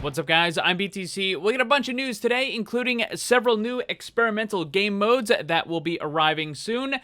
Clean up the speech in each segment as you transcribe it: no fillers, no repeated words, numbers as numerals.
What's up, guys? I'm BTC. We got a bunch of news today, including several new experimental game modes that will be arriving soon.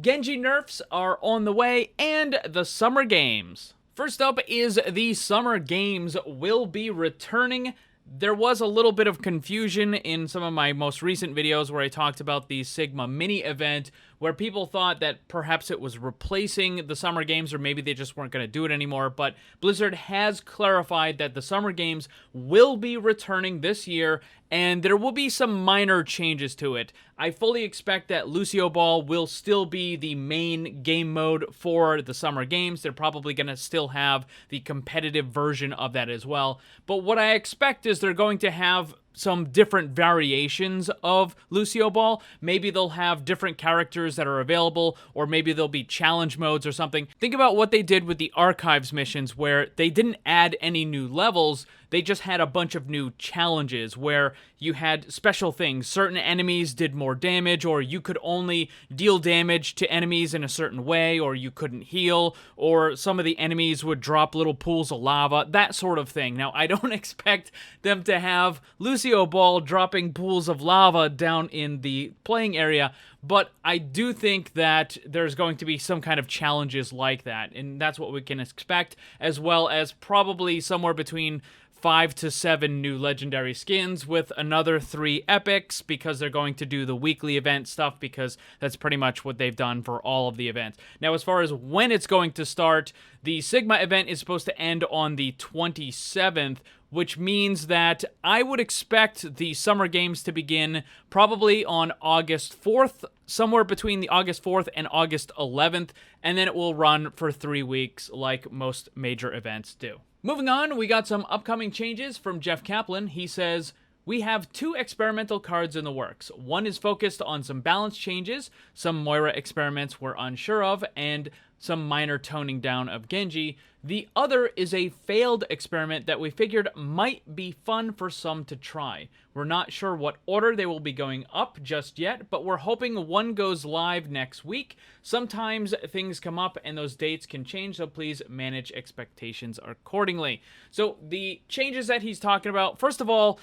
Genji Nerfs are on the way, and the Summer Games. First up is the Summer Games will be returning. There was a little bit of confusion in some of my most recent videos where I talked about the Sigma mini event, where people thought that perhaps it was replacing the Summer Games, or maybe they just weren't going to do it anymore. But Blizzard has clarified that the Summer Games will be returning this year, and there will be some minor changes to it. I fully expect that Lucio Ball will still be the main game mode for the Summer Games. They're probably going to still have the competitive version of that as well. But what I expect is they're going to have some different variations of Lucio Ball. Maybe they'll have different characters that are available, or maybe there'll be challenge modes or something. Think about what they did with the Archives missions, where they didn't add any new levels, they just had a bunch of new challenges where you had special things. Certain enemies did more damage, or you could only deal damage to enemies in a certain way, or you couldn't heal, or some of the enemies would drop little pools of lava, that sort of thing. Now, I don't expect them to have Lucio Ball dropping pools of lava down in the playing area, but I do think that there's going to be some kind of challenges like that, and that's what we can expect, as well as probably somewhere between 5 to 7 new legendary skins with another 3 epics, because they're going to do the weekly event stuff, because that's pretty much what they've done for all of the events. Now, as far as when it's going to start, the Sigma event is supposed to end on the 27th, which means that I would expect the Summer Games to begin probably on August 4th, somewhere between the August 4th and August 11th, and then it will run for 3 weeks like most major events do. Moving on, we got some upcoming changes from Jeff Kaplan. He says, "We have 2 experimental cards in the works. One is focused on some balance changes, some Moira experiments we're unsure of, and some minor toning down of Genji. The other is a failed experiment that we figured might be fun for some to try. We're not sure what order they will be going up just yet, but we're hoping one goes live next week. Sometimes things come up and those dates can change, so please manage expectations accordingly." So the changes that he's talking about, first of all,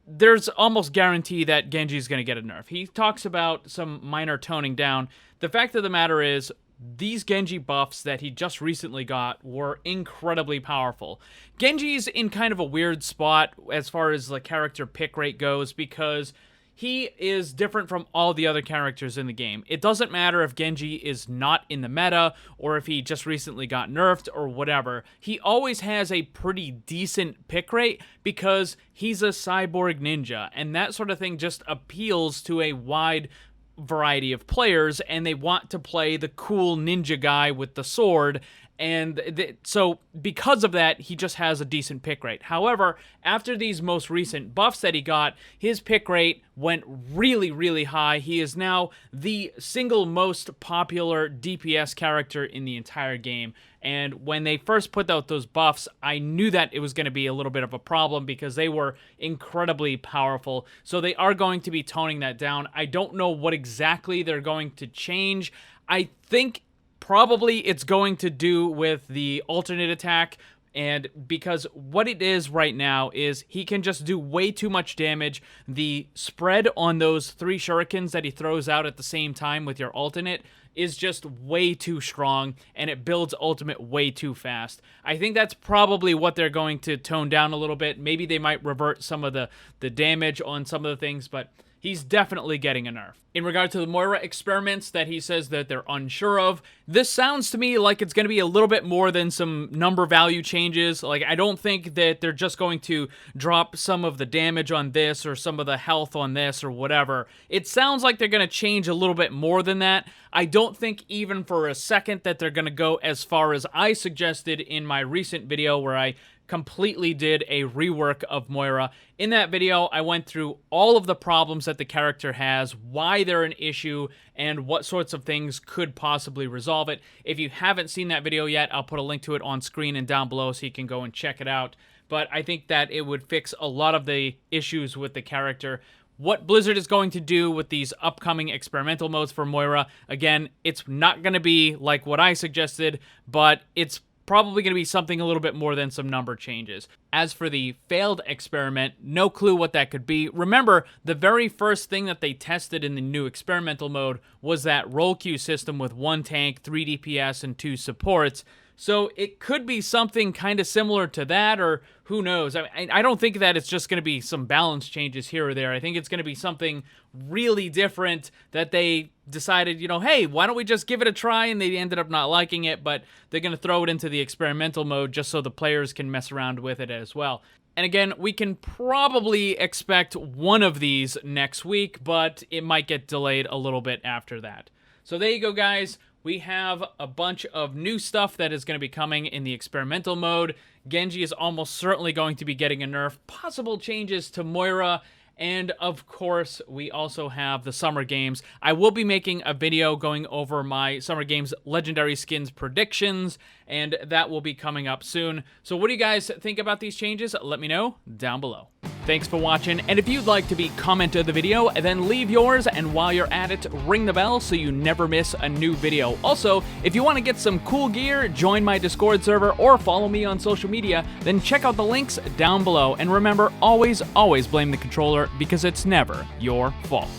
there's almost guarantee that Genji is going to get a nerf. He talks about some minor toning down. The fact of the matter is, these Genji buffs that he just recently got were incredibly powerful. Genji's in kind of a weird spot as far as the character pick rate goes, because he is different from all the other characters in the game. It doesn't matter if Genji is not in the meta, or if he just recently got nerfed, or whatever. He always has a pretty decent pick rate, because he's a cyborg ninja, and that sort of thing just appeals to a wide variety of players, and they want to play the cool ninja guy with the sword, and so because of that, he just has a decent pick rate. However, after these most recent buffs that he got, his pick rate went really, really high. He is now the single most popular DPS character in the entire game. And when they first put out those buffs, I knew that it was going to be a little bit of a problem, because they were incredibly powerful. So they are going to be toning that down. I don't know what exactly they're going to change. I think probably it's going to do with the alternate attack, and because what it is right now is he can just do way too much damage. The spread on those 3 shurikens that he throws out at the same time with your alternate is just way too strong, and it builds ultimate way too fast. I think that's probably what they're going to tone down a little bit. Maybe they might revert some of the damage on some of the things, but he's definitely getting a nerf. In regard to the Moira experiments that he says that they're unsure of, this sounds to me like it's going to be a little bit more than some number value changes. Like, I don't think that they're just going to drop some of the damage on this, or some of the health on this, or whatever. It sounds like they're going to change a little bit more than that. I don't think even for a second that they're going to go as far as I suggested in my recent video, where I completely did a rework of Moira. In that video, I went through all of the problems that the character has, why they're an issue, and what sorts of things could possibly resolve it. If you haven't seen that video yet, I'll put a link to it on screen and down below so you can go and check it out. But I think that it would fix a lot of the issues with the character. What Blizzard is going to do with these upcoming experimental modes for Moira, again, it's not going to be like what I suggested, but it's probably going to be something a little bit more than some number changes. As for the failed experiment, no clue what that could be. Remember, the very first thing that they tested in the new experimental mode was that role queue system with 1 tank, 3 DPS, and 2 supports. So it could be something kind of similar to that, or who knows. I don't think that it's just going to be some balance changes here or there. I think it's going to be something really different that they decided, you know, hey, why don't we just give it a try? And they ended up not liking it, but they're going to throw it into the experimental mode just so the players can mess around with it as well. And again, we can probably expect one of these next week, but it might get delayed a little bit after that. So there you go, guys. We have a bunch of new stuff that is going to be coming in the experimental mode. Genji is almost certainly going to be getting a nerf, possible changes to Moira, and of course, we also have the Summer Games. I will be making a video going over my Summer Games Legendary Skins predictions, and that will be coming up soon. So what do you guys think about these changes? Let me know down below. Thanks for watching, and if you'd like to be comment of the video, then leave yours, and while you're at it, ring the bell so you never miss a new video. Also, if you want to get some cool gear, join my Discord server, or follow me on social media, then check out the links down below. And remember, always blame the controller, because it's never your fault.